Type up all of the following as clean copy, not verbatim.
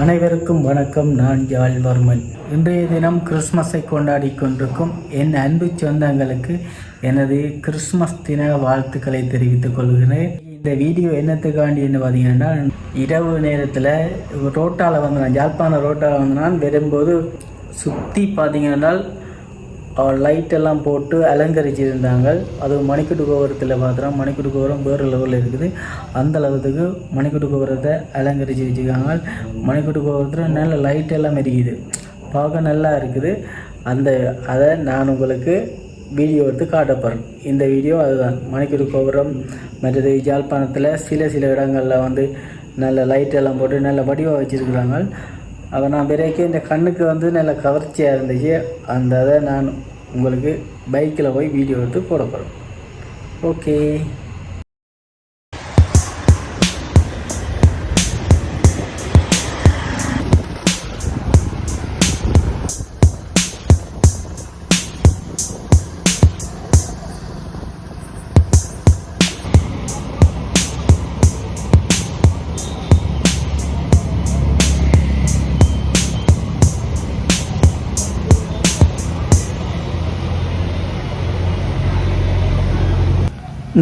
அனைவருக்கும் வணக்கம். நான் யாழ்வர்மன். இன்றைய தினம் கிறிஸ்மஸை கொண்டாடி கொண்டிருக்கும் என் அன்பு சொந்தங்களுக்கு எனது கிறிஸ்மஸ் தின வாழ்த்துக்களை தெரிவித்துக் கொள்கிறேன். இந்த வீடியோ என்னத்துக்காண்டி என்ன பார்த்தீங்கன்னா, இரவு நேரத்தில் ரோட்டால் வந்தான், யாழ்ப்பாண ரோட்டால் வந்தான் வரும்போது சுற்றி பார்த்தீங்கன்னா லைட்டெல்லாம் போட்டு அலங்கரிச்சிருந்தாங்க. அது மணிக்கூட்டு கோபுரத்தில் பார்த்தோம். மணிக்கூட்டு கோபுரம் வேறு லெவலில் இருக்குது. அந்த அளவுக்கு மணிக்கூட்டு கோபுரத்தை அலங்கரித்து வச்சுருக்காங்க. மணிக்கூட்டு கோபுரத்தில் நல்ல லைட்டெல்லாம் எரியுது, பார்க்க நல்லா இருக்குது. அதை நான் உங்களுக்கு வீடியோ எடுத்து காட்டப்போகிறேன். இந்த வீடியோ அதுதான். மணிக்கூட்டு கோபுரம் மற்றது யாழ்ப்பாணத்தில் சில இடங்களில் நல்ல லைட்டெல்லாம் போட்டு நல்ல வடிவாக வச்சுருக்குறாங்க. அதை நான் பிறகு இந்த கண்ணுக்கு நல்ல கவர்ச்சியாக இருந்துச்சு. அதை நான் உங்களுக்கு பைக்கில் போய் வீடியோ எடுத்து போட போகிறேன். ஓகே.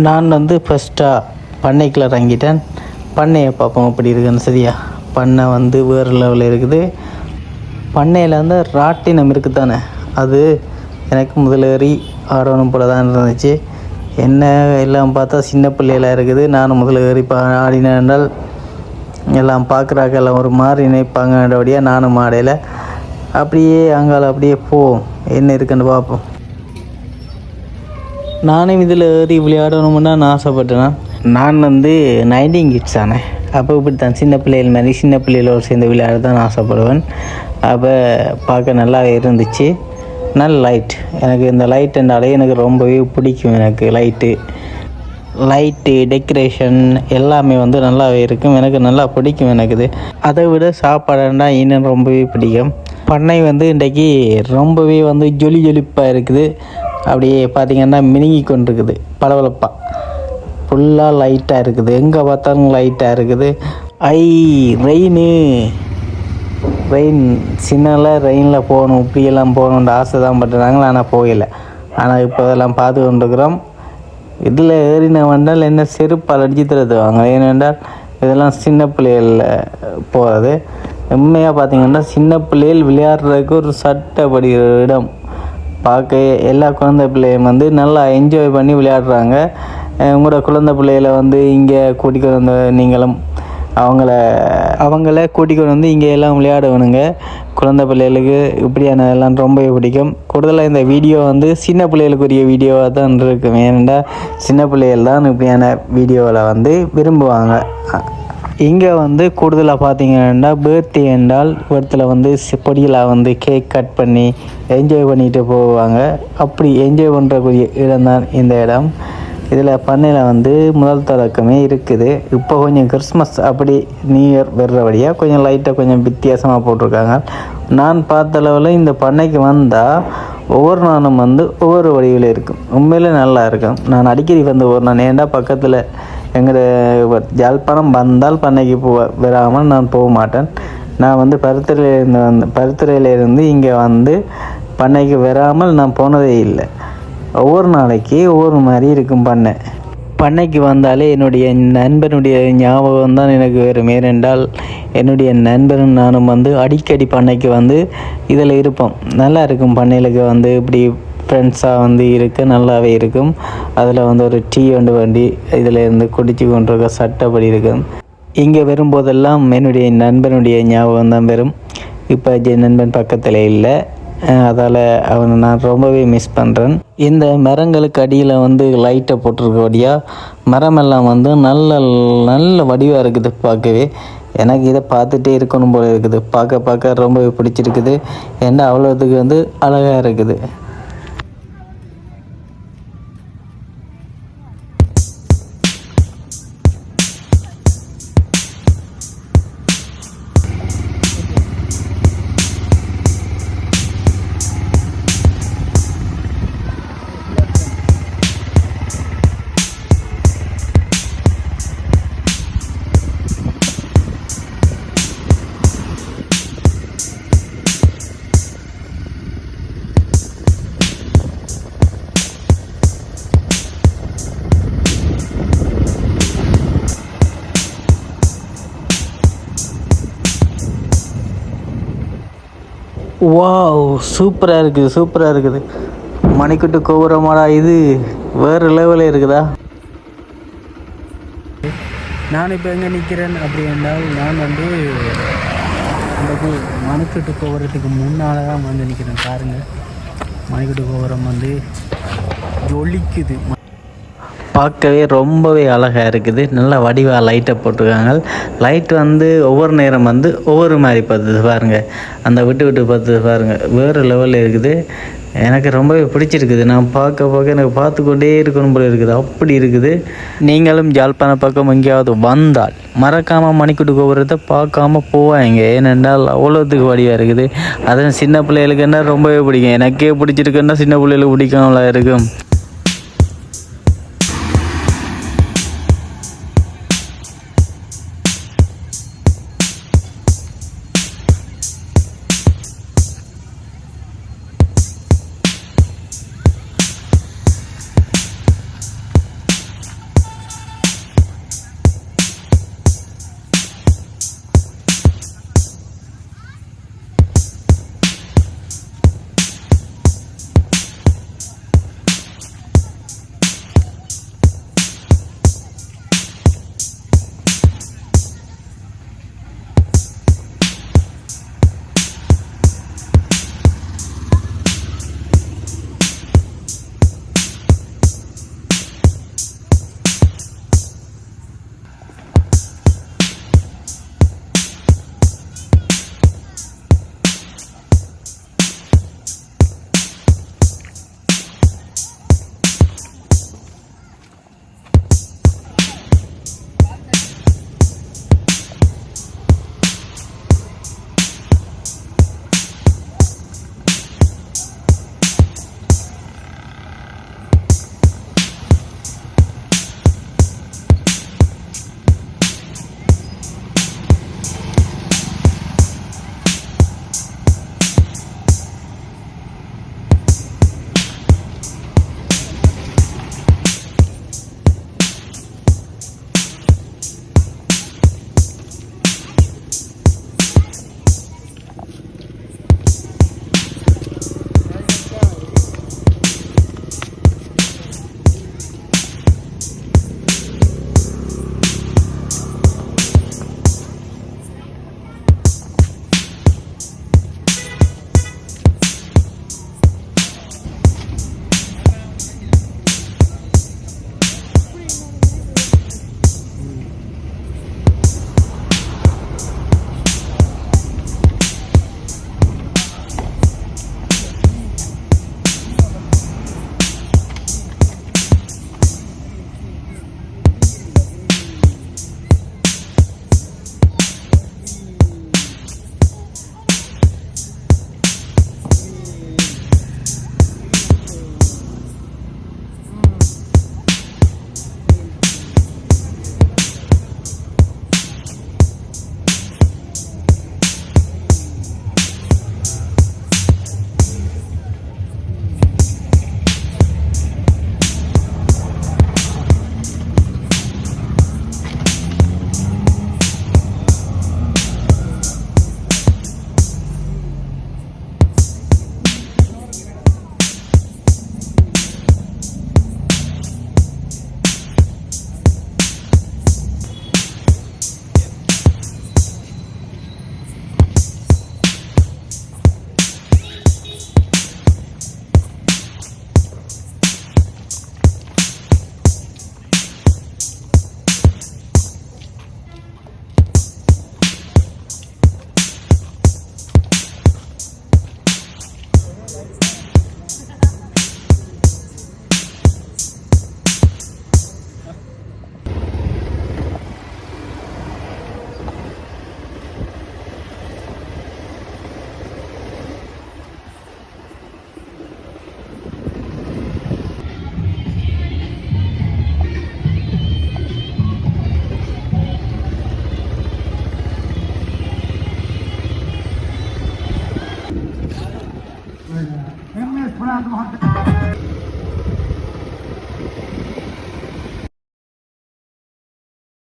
நான் ஃபஸ்ட்டாக பண்ணைக்குள்ள இறங்கிட்டேன். பண்ணையை பார்ப்போம் எப்படி இருக்குன்னு. சரியா, பண்ணை வேறு லெவலில் இருக்குது. பண்ணையில் ராட்டினம் இருக்குது தானே, அது எனக்கு முதலேறி ஆடணும் போல தான் இருந்துச்சு. என்ன எல்லாம் பார்த்தா சின்ன பிள்ளைகளாக இருக்குது. நானும் முதலேறி ஆடினேன் என்றால் எல்லாம் பார்க்குறாக்கெல்லாம் ஒரு மாதிரி நினைப்பாங்கன்றபடியாக நானும் ஆடையில் அப்படியே அங்கால அப்படியே போவோம், என்ன இருக்குன்னு பார்ப்போம். நானும் இதில் ஏறி விளையாடணும்னு நான் ஆசைப்பட்டேன். நான் 19 கிட்ஸ் ஆனேன். அப்போ இப்படி தான் சின்ன பிள்ளைகள் மாதிரி சின்ன பிள்ளைகளோடு சேர்ந்து விளையாட தான் ஆசைப்படுவேன். அப்போ பார்க்க நல்லா இருந்துச்சு. நல்ல லைட், எனக்கு இந்த லைட்டுனாலே எனக்கு ரொம்பவே பிடிக்கும். எனக்கு லைட்டு டெக்கரேஷன் எல்லாமே நல்லாவே இருக்கும். எனக்கு நல்லா பிடிக்கும். எனக்கு அதை விட சாப்பாடுன்னா இன்னும் ரொம்பவே பிடிக்கும். பண்ணை இன்றைக்கி ரொம்பவே ஜொலிப்பாக இருக்குது. அப்படியே பார்த்திங்கன்னா மினுங்கி கொண்டு இருக்குது, பளபளப்பாக ஃபுல்லாக லைட்டாக இருக்குது. எங்கே பார்த்தாலும் லைட்டாக இருக்குது. ரெயின் ரெயினில் போகணும், இப்படியெல்லாம் போகணுன்ற ஆசை தான் பட்டுறாங்க. ஆனால் போகலை. ஆனால் இப்போ அதெல்லாம் பார்த்து கொண்டுருக்குறோம். இதில் ஏறின வந்தால் என்ன செருப்பால் அடித்து தருவாங்க. ஏனென்றால் இதெல்லாம் சின்ன பிள்ளைகளில் போகிறது. உண்மையாக பார்த்திங்கன்னா சின்ன பிள்ளைகள் விளையாடுறதுக்கு ஒரு சட்டப்படுகிற இடம். பார்க்க எல்லா குழந்தை பிள்ளையும் நல்லா என்ஜாய் பண்ணி விளையாடுறாங்க. உங்களோட குழந்தை பிள்ளைகளை இங்கே கூட்டிகிட்டு வந்து நீங்களும் அவங்கள கூட்டிகிட்டு இங்கே எல்லாம் விளையாட வேணுங்க. குழந்தை பிள்ளைகளுக்கு இப்படியான எல்லாம் ரொம்பவே பிடிக்கும். கூடுதலாக இந்த வீடியோ சின்ன பிள்ளைகளுக்குரிய வீடியோவாக தான் இருக்கும். ஏனென்றால் சின்ன பிள்ளைகள் தான் இப்படியான வீடியோவில் விரும்புவாங்க. இங்கே கூடுதலாக பார்த்தீங்கன்னா பர்த்டே என்றால் இடத்துல பொடியில் கேக் கட் பண்ணி என்ஜாய் பண்ணிட்டு போவாங்க. அப்படி என்ஜாய் பண்ணுறக்கூடிய இடம் தான் இந்த இடம். இதில் பண்ணையில் முதல் தொடக்கமே இருக்குது. இப்போ கொஞ்சம் கிறிஸ்மஸ் அப்படி நியூ இயர் வர்றபடியாக கொஞ்சம் லைட்டாக கொஞ்சம் வித்தியாசமாக போட்டிருக்காங்க. நான் பார்த்த அளவில் இந்த பண்ணைக்கு வந்தால் ஒவ்வொரு நாளும் ஒவ்வொரு வடிவில் இருக்கும். உண்மையிலே நல்லா இருக்கும். நான் அடிக்கடி ஒரு நான் ஏண்டா பக்கத்தில் எங்கள் யாழ்ப்பாணம் வந்தால் பண்ணைக்கு வராமல் நான் போக மாட்டேன். நான் பருத்துறையிலேருந்து இங்கே பண்ணைக்கு வராமல் நான் போனதே இல்லை. ஒவ்வொரு நாளைக்கு ஒவ்வொரு மாதிரி இருக்கும். பண்ணைக்கு வந்தாலே என்னுடைய நண்பனுடைய ஞாபகம் தான் எனக்கு வரும். ஏனென்றால் என்னுடைய நண்பரும் நானும் அடிக்கடி பண்ணைக்கு இதில் இருப்போம். நல்லா இருக்கும். பண்ணைகளுக்கு இப்படி ஃப்ரெண்ட்ஸாக இருக்க நல்லாவே இருக்கும். அதில் ஒரு டீ வண்டி இதில் குடிச்சு கொண்டிருக்க சட்டப்படி இருக்கும். இங்கே வரும்போதெல்லாம் என்னுடைய நண்பனுடைய ஞாபகம் தான் வரும். இப்போ நண்பன் பக்கத்தில் இல்லை, அதால் அவனை நான் ரொம்பவே மிஸ் பண்ணுறேன். இந்த மரங்களுக்கு அடியில் லைட்டை போட்டிருக்கபடியாக மரமெல்லாம் நல்ல நல்ல வடிவாக இருக்குது பார்க்கவே. எனக்கு இதை பார்த்துட்டே இருக்கணும் போல இருக்குது. பார்க்க ரொம்பவே பிடிச்சிருக்குது. ஏன்னா அவ்வளோத்துக்கு அழகாக இருக்குது. வாவ், சூப்பராக இருக்குது, சூப்பராக இருக்குது. மணிக்கட்டு கோபுரமாடா இது, வேறு லெவலில் இருக்குதா. நான் இப்போ எங்கே நிற்கிறேன் அப்படி என்றால், நான் வந்து இந்த மணிக்கட்டு கோபுரத்துக்கு முன்னால் தான் வந்து நிற்கிறேன். பாருங்கள், மணிக்கட்டு கோபுரம் வந்து ஜொலிக்குது. பார்க்கவே ரொம்பவே அழகாக இருக்குது. நல்லா வடிவாக லைட்டை போட்டிருக்காங்க. லைட் வந்து ஒவ்வொரு நேரம் வந்து ஒவ்வொரு மாதிரி பார்த்துது பாருங்கள். அந்த விட்டு விட்டு பார்த்து பாருங்கள், வேறு லெவலில் இருக்குது. எனக்கு ரொம்பவே பிடிச்சிருக்குது. நான் பார்க்க எனக்கு பார்த்து கொண்டே இருக்கணும் போல இருக்குது, அப்படி இருக்குது. நீங்களும் யாழ்ப்பாண பக்கம் எங்கேயாவது வந்தால் மறக்காமல் மணிக்கூட்டு கோபுரத்தை பார்க்காம போவாங்க. ஏனென்றால் அவ்வளோத்துக்கு வடிவாக இருக்குது. அதுவும் சின்ன பிள்ளைகளுக்குன்னா ரொம்பவே பிடிக்கும். எனக்கே பிடிச்சிருக்குன்னா சின்ன பிள்ளைகளுக்கு பிடிக்காமலாம் இருக்கும்.